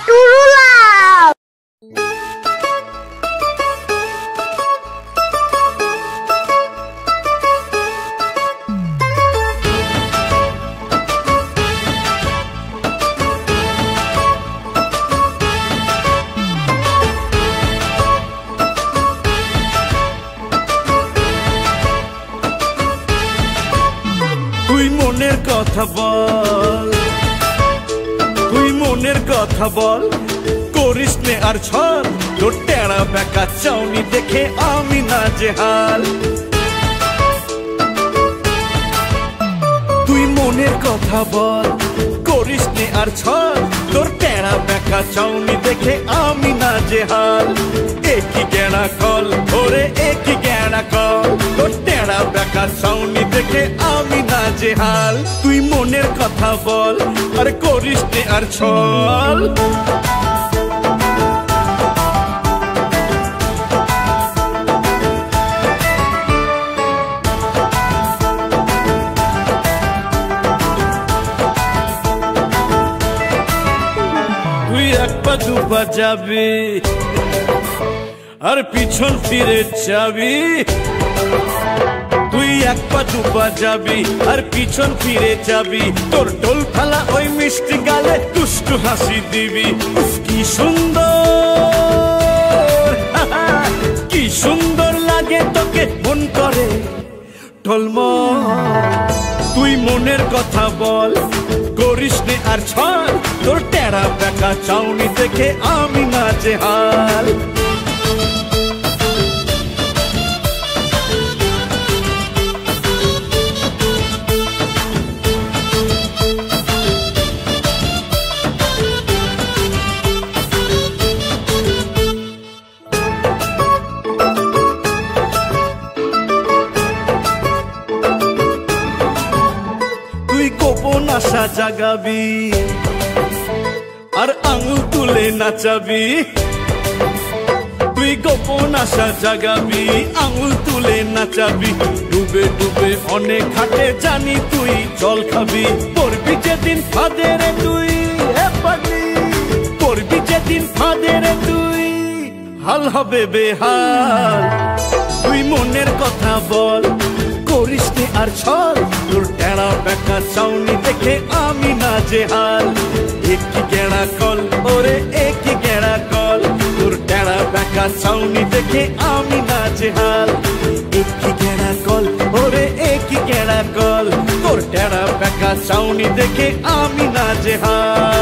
টুরুলাভ। তুই মনের কথা বল, তুই মনের কথা বল, করিস নে আর ছল, তোর টেরা বেকা চাউনি দেখে আমি নাজেহাল। তুই মনের কথা বল, করিস নে আর ছল, তোর টেরা বেকা চাউনি দেখে আমি নাজেহাল। একই গেড়া কল ওরে একই গেড়া কল, তোর টেরা বেকা চাউনি দেখে আমি নাজেহাল। তুই মনের কথা বল আর করিস নে আর ছল। তুই এক পা দুপা যাবি আর পিছন ফিরে যাবি, তুই এক পা দুপা যাবি আর পিছন ফিরে যাবি, তোর টোল ফেলা ওই মিষ্টি গালে দুষ্টু হাসি দিবি। কি সুন্দর কি সুন্দর লাগে তোকে মন করে টলমল। তুই মনের কথা বল, করিস নে আর ছল, তোর টেরা বেকা চাউনি দেখে আমি নাজেহাল। গোপন আশা জাগাবি আর আঙুল তুলে নাচাবি, তুই গোপন আশা জাগাবি আঙুল তুলে নাচাবি। ডুবে ডুবে অনেক ঘাটে জানি তুই জল খাবি, পড়বি যেদিন ফাঁদে রে তুই পাগলি, পড়বি যেদিন ফাঁদে রে তুই হাল হবে বেহাল। তুই মনের কথা বল, করিস নে আর ছল, তোর টেরা বেকা চাউনি দেখে আমি নাজেহাল। একই গেড়া কল ওরে একই গেড়া কল, তোর টেরা বেকা চাউনি দেখে আমি নাজেহাল। একই গেড়া কল ওরে একই গেড়া কল, তোর টেরা বেকা চাউনি দেখে আমি নাজেহাল।